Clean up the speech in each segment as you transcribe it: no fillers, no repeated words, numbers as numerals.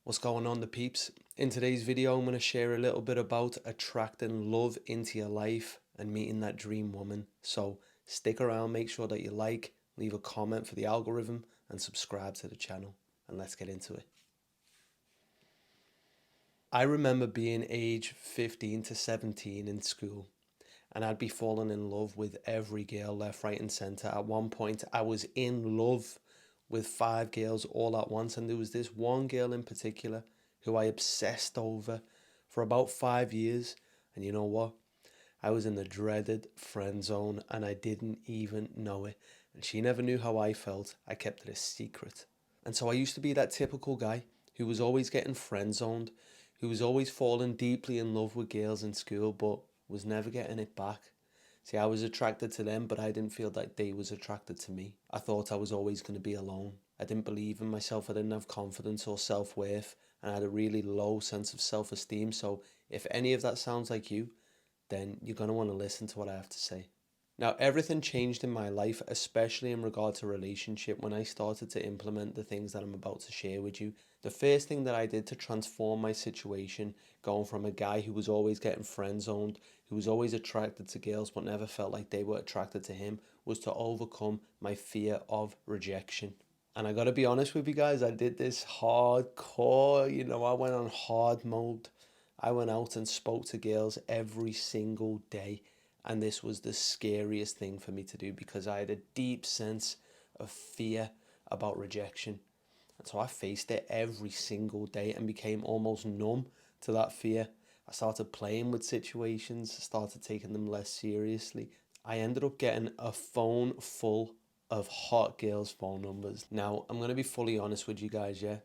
What's going on, the peeps? In today's video, I'm going to share a little bit about attracting love into your life and meeting that dream woman. So stick around, make sure that you like, leave a comment for the algorithm, and subscribe to the channel. And let's get into it. I remember being age 15 to 17 in school, and I'd be falling in love with every girl left, right, and centre. At one point, I was in love with 5 girls all at once, and there was this one girl in particular who I obsessed over for about 5 years. And you know what? I was in the dreaded friend zone and I didn't even know it. And she never knew how I felt. I kept it a secret. And so I used to be that typical guy who was always getting friend zoned, who was always falling deeply in love with girls in school, but was never getting it back. See, I was attracted to them, but I didn't feel like they was attracted to me. I thought I was always going to be alone. I didn't believe in myself. I didn't have confidence or self-worth, and I had a really low sense of self-esteem. So if any of that sounds like you, then you're going to want to listen to what I have to say. Now, everything changed in my life, especially in regard to relationship, when I started to implement the things that I'm about to share with you. The first thing that I did to transform my situation, going from a guy who was always getting friend zoned, who was always attracted to girls but never felt like they were attracted to him, was to overcome my fear of rejection. And I gotta be honest with you guys, I did this hardcore, I went on hard mode. I went out and spoke to girls every single day. And this was the scariest thing for me to do because I had a deep sense of fear about rejection. And so I faced it every single day and became almost numb to that fear. I started playing with situations, started taking them less seriously. I ended up getting a phone full of hot girls' phone numbers. Now, I'm going to be fully honest with you guys, yeah?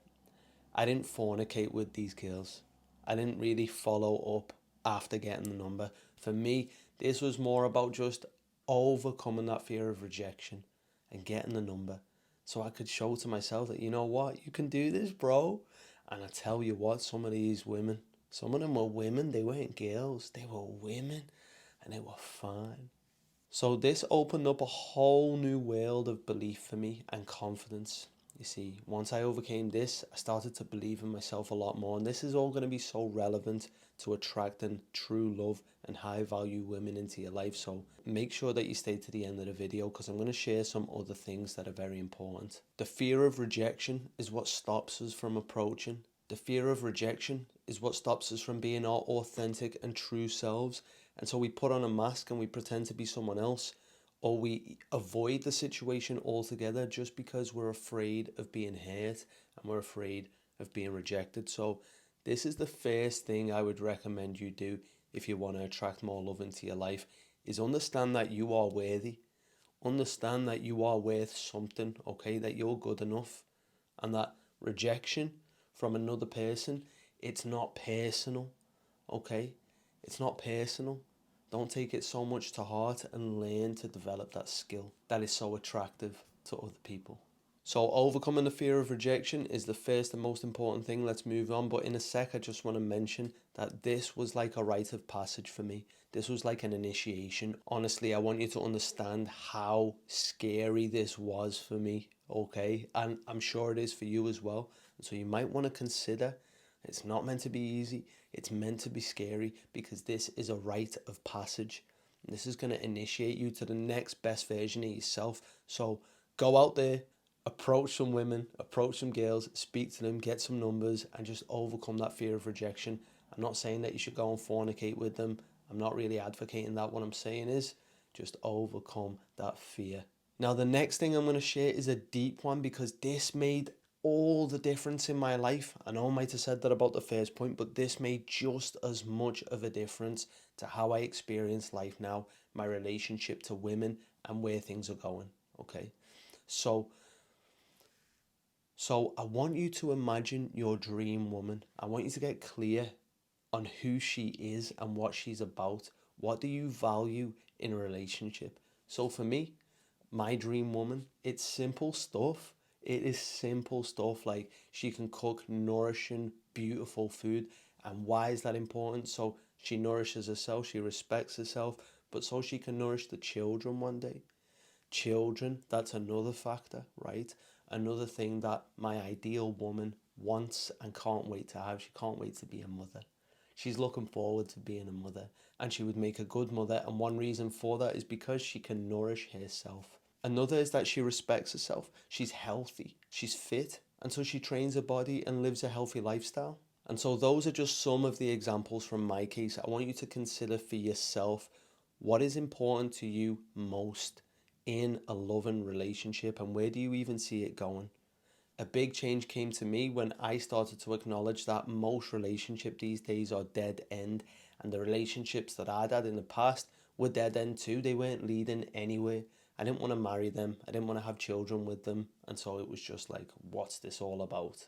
I didn't fornicate with these girls. I didn't really follow up after getting the number. For me, this was more about just overcoming that fear of rejection and getting the number so I could show to myself that, you know what, you can do this, bro. And I tell you what, some of these women, some of them were women, they weren't girls, they were women, and they were fine. So this opened up a whole new world of belief for me and confidence. You see, once I overcame this, I started to believe in myself a lot more. And this is all going to be so relevant to attracting true love and high value women into your life. So make sure that you stay to the end of the video because I'm going to share some other things that are very important. The fear of rejection is what stops us from approaching. The fear of rejection is what stops us from being our authentic and true selves. And so we put on a mask and we pretend to be someone else, or we avoid the situation altogether just because we're afraid of being hurt and we're afraid of being rejected. So this is the first thing I would recommend you do if you want to attract more love into your life, is understand that you are worthy. Understand that you are worth something, okay? That you're good enough, and that rejection from another person, it's not personal, okay? It's not personal. Don't take it so much to heart and learn to develop that skill that is so attractive to other people. So overcoming the fear of rejection is the first and most important thing. Let's move on. But in a sec, I just want to mention that this was like a rite of passage for me. This was like an initiation. Honestly, I want you to understand how scary this was for me, okay? And I'm sure it is for you as well. So you might want to consider, it's not meant to be easy. It's meant to be scary because this is a rite of passage. And this is going to initiate you to the next best version of yourself. So go out there, approach some women, approach some girls, speak to them, get some numbers, and just overcome that fear of rejection. I'm not saying that you should go and fornicate with them. I'm not really advocating that. What I'm saying is just overcome that fear. Now, the next thing I'm going to share is a deep one because this made all the difference in my life. I know I might have said that about the first point, but this made just as much of a difference to how I experience life now, my relationship to women, and where things are going. Okay, so I want you to imagine your dream woman. I want you to get clear on who she is and what she's about. What do you value in a relationship? So for me, my dream woman, it's simple stuff. It is simple stuff like she can cook nourishing, beautiful food. And why is that important? So she nourishes herself, she respects herself, but so she can nourish the children one day. Children, that's another factor, right? Another thing that my ideal woman wants and can't wait to have. She can't wait to be a mother. She's looking forward to being a mother, and she would make a good mother. And one reason for that is because she can nourish herself. Another is that she respects herself. She's healthy, she's fit, and so she trains her body and lives a healthy lifestyle. And so those are just some of the examples from my case. I want you to consider for yourself what is important to you most in a loving relationship, and where do you even see it going? A big change came to me when I started to acknowledge that most relationships these days are dead end, and the relationships that I'd had in the past were dead end too. They weren't leading anywhere. I didn't want to marry them. I didn't want to have children with them. And so it was just like, what's this all about?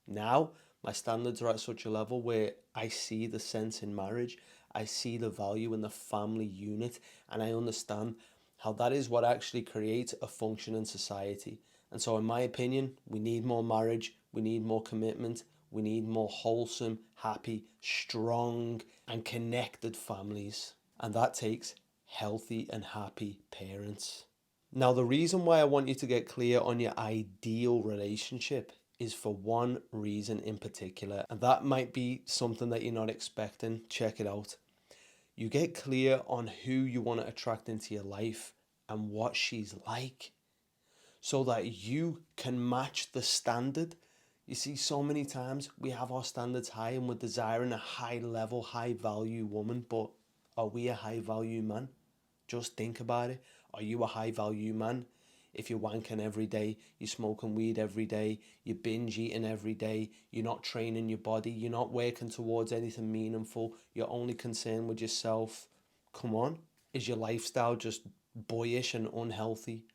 Now, my standards are at such a level where I see the sense in marriage, I see the value in the family unit, and I understand how that is what actually creates a functioning society. And so, in my opinion, we need more marriage, we need more commitment, we need more wholesome, happy, strong, and connected families. And that takes healthy and happy parents. Now, the reason why I want you to get clear on your ideal relationship is for one reason in particular, and that might be something that you're not expecting. Check it out. You get clear on who you want to attract into your life and what she's like so that you can match the standard. You see, so many times we have our standards high and we're desiring a high level, high value woman, but are we a high value man? Just think about it. Are you a high value man? If you're wanking every day, you're smoking weed every day, you're binge eating every day, you're not training your body, you're not working towards anything meaningful, you're only concerned with yourself. Come on. Is your lifestyle just boyish and unhealthy?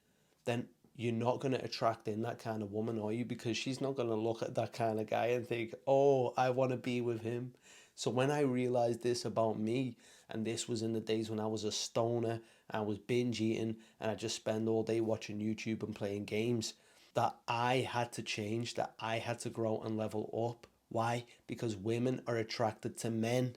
Then you're not going to attract in that kind of woman, are you? Because she's not going to look at that kind of guy and think, oh, I want to be with him. So when I realized this about me, and this was in the days when I was a stoner, I was binge eating, and I just spend all day watching YouTube and playing games, that I had to change, that I had to grow and level up. Why? Because women are attracted to men.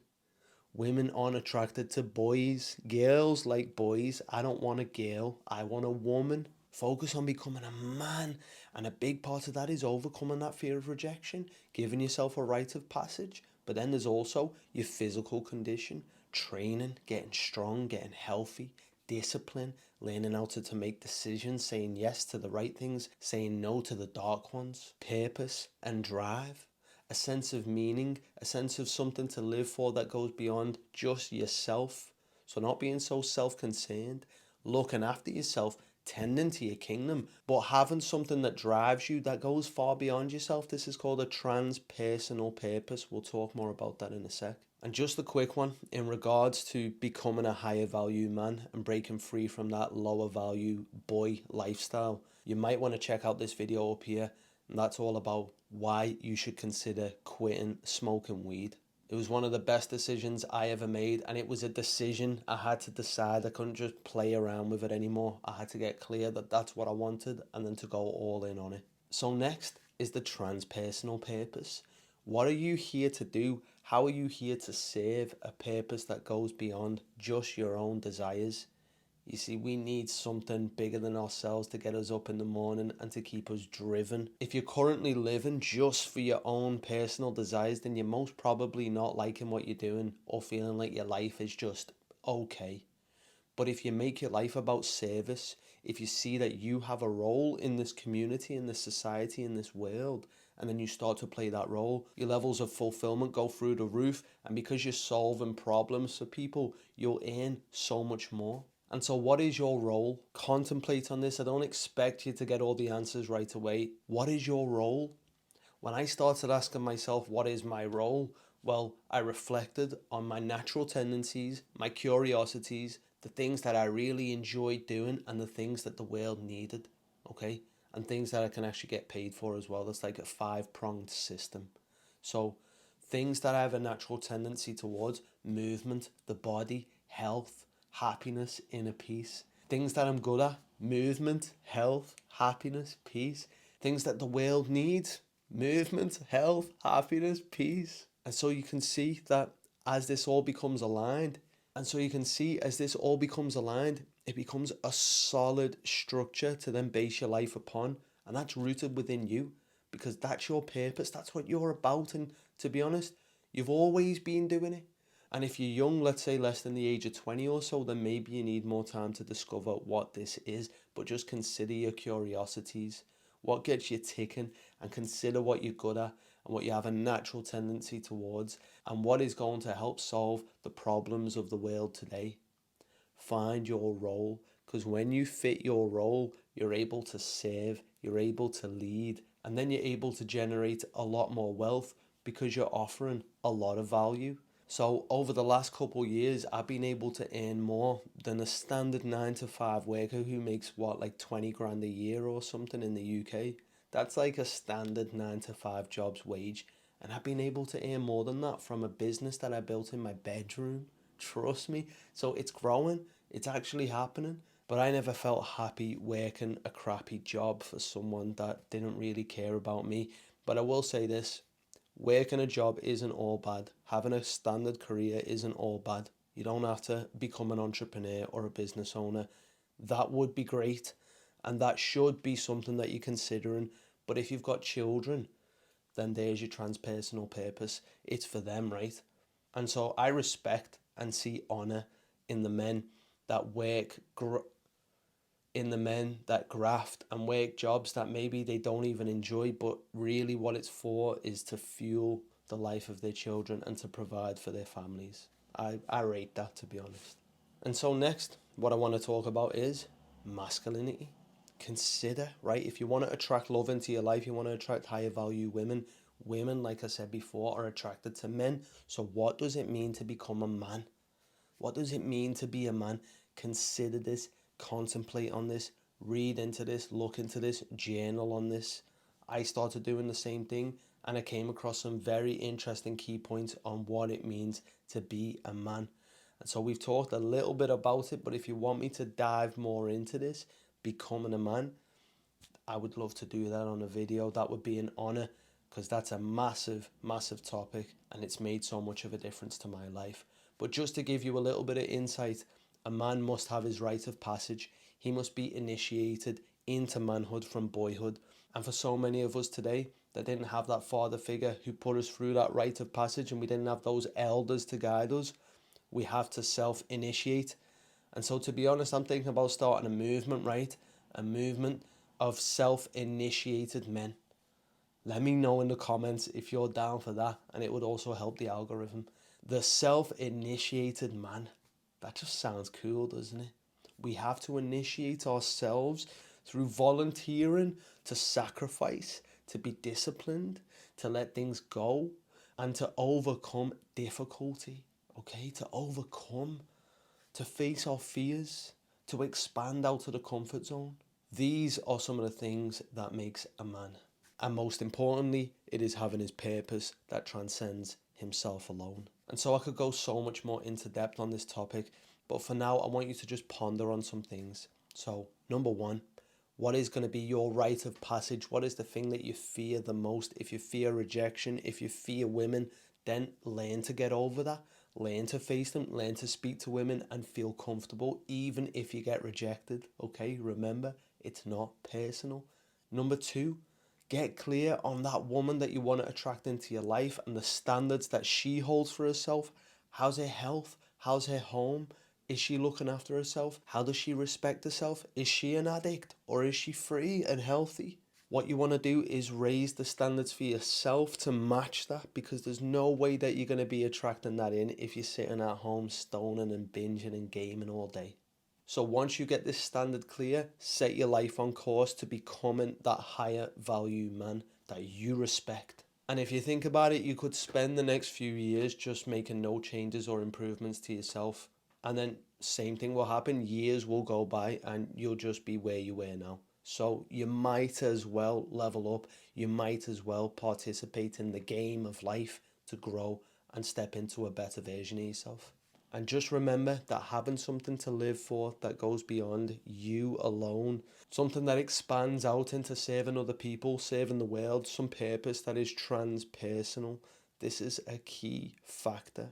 Women aren't attracted to boys. Girls like boys. I don't want a girl. I want a woman. Focus on becoming a man. And a big part of that is overcoming that fear of rejection, giving yourself a rite of passage. But then there's also your physical condition, training, getting strong, getting healthy, discipline, learning how to make decisions, saying yes to the right things, saying no to the dark ones, purpose and drive, a sense of meaning, a sense of something to live for that goes beyond just yourself. So not being so self-concerned, looking after yourself, tending to your kingdom, but having something that drives you that goes far beyond yourself. This is called a transpersonal purpose. We'll talk more about that in a sec. And just a quick one in regards to becoming a higher value man and breaking free from that lower value boy lifestyle. You might want to check out this video up here, and that's all about why you should consider quitting smoking weed. It was one of the best decisions I ever made, and it was a decision I had to decide. I couldn't just play around with it anymore. I had to get clear that that's what I wanted and then to go all in on it. So next is the transpersonal purpose. What are you here to do? How are you here to serve a purpose that goes beyond just your own desires? You see, we need something bigger than ourselves to get us up in the morning and to keep us driven. If you're currently living just for your own personal desires, then you're most probably not liking what you're doing or feeling like your life is just okay. But if you make your life about service, if you see that you have a role in this community, in this society, in this world, and then you start to play that role, your levels of fulfillment go through the roof. And because you're solving problems for people, you'll earn so much more. And so what is your role? Contemplate on this. I don't expect you to get all the answers right away. What is your role? When I started asking myself, what is my role? Well, I reflected on my natural tendencies, my curiosities, the things that I really enjoyed doing, and the things that the world needed, okay? And things that I can actually get paid for as well. That's like a five-pronged system. So, things that I have a natural tendency towards: movement, the body, health, happiness, inner peace. Things that I'm good at: movement, health, happiness, peace. Things that the world needs: movement, health, happiness, peace. And so you can see that as this all becomes aligned, it becomes a solid structure to then base your life upon. And that's rooted within you. because that's your purpose. That's what you're about. And to be honest, you've always been doing it. And if you're young, let's say less than the age of 20 or so, then maybe you need more time to discover what this is. But just consider your curiosities, what gets you ticking, and consider what you're good at and what you have a natural tendency towards, and what is going to help solve the problems of the world today. Find your role, because when you fit your role, you're able to serve, you're able to lead, and then you're able to generate a lot more wealth because you're offering a lot of value. So over the last couple of years, I've been able to earn more than a standard 9 to 5 worker who makes what, like 20 grand a year or something in the UK. That's like a standard 9 to 5 job's wage. And I've been able to earn more than that from a business that I built in my bedroom. Trust me. So it's growing, it's actually happening. But I never felt happy working a crappy job for someone that didn't really care about me. But I will say this: working a job isn't all bad. Having a standard career isn't all bad. You don't have to become an entrepreneur or a business owner. That would be great, and that should be something that you're considering. But if you've got children, then there's your transpersonal purpose. It's for them, right? And so I respect and see honor in the men that in the men that graft and work jobs that maybe they don't even enjoy, but really what it's for is to fuel the life of their children and to provide for their families. I rate that, to be honest. And so next, what I want to talk about is masculinity. Consider, right, if you want to attract love into your life, you want to attract higher value women. Women, like I said before, are attracted to men. So what does it mean to become a man? What does it mean to be a man? Consider this, contemplate on this, read into this, look into this, journal on this. I started doing the same thing, and I came across some very interesting key points on what it means to be a man. And so we've talked a little bit about it, but if you want me to dive more into this, becoming a man, I would love to do that on a video. That would be an honor, because that's a massive, massive topic, and it's made so much of a difference to my life. But just to give you a little bit of insight, a man must have his rite of passage. He must be initiated into manhood from boyhood. And for so many of us today that didn't have that father figure who put us through that rite of passage, and we didn't have those elders to guide us, we have to self-initiate. And so, to be honest, I'm thinking about starting a movement, right? A movement of self-initiated men. Let me know in the comments if you're down for that, and it would also help the algorithm. The self-initiated man. That just sounds cool, doesn't it? We have to initiate ourselves through volunteering, to sacrifice, to be disciplined, to let things go, and to overcome difficulty. Okay, to overcome, to face our fears, to expand out of the comfort zone. These are some of the things that makes a man. And most importantly, it is having his purpose that transcends himself alone. And so I could go so much more into depth on this topic, but for now, I want you to just ponder on some things. So, number one, what is going to be your rite of passage? What is the thing that you fear the most? If you fear rejection, if you fear women, then learn to get over that. Learn to face them, learn to speak to women and feel comfortable, even if you get rejected. Okay, remember, it's not personal. Number two, get clear on that woman that you want to attract into your life and the standards that she holds for herself. How's her health? How's her home? Is she looking after herself? How does she respect herself? Is she an addict or is she free and healthy? What you want to do is raise the standards for yourself to match that, because there's no way that you're going to be attracting that in if you're sitting at home stoning and binging and gaming all day. So once you get this standard clear, set your life on course to becoming that higher value man that you respect. And if you think about it, you could spend the next few years just making no changes or improvements to yourself. And then same thing will happen. Years will go by and you'll just be where you were now. So you might as well level up. You might as well participate in the game of life to grow and step into a better version of yourself. And just remember that having something to live for that goes beyond you alone, something that expands out into serving other people, serving the world, some purpose that is transpersonal, this is a key factor.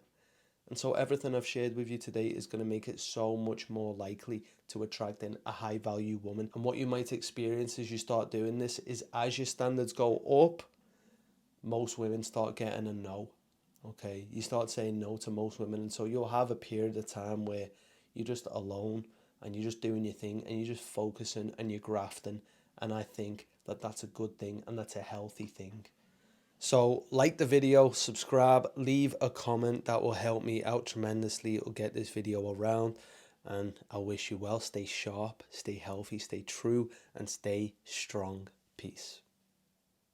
And so everything I've shared with you today is going to make it so much more likely to attract in a high value woman. And what you might experience as you start doing this is as your standards go up, most women start getting a no. Okay, you start saying no to most women, and so you'll have a period of time where you're just alone and you're just doing your thing and you're just focusing and you're grafting. And I think that that's a good thing and that's a healthy thing. So like the video, subscribe, leave a comment. That will help me out tremendously. It'll get this video around, and I wish you well. Stay sharp, stay healthy, stay true, and stay strong. Peace.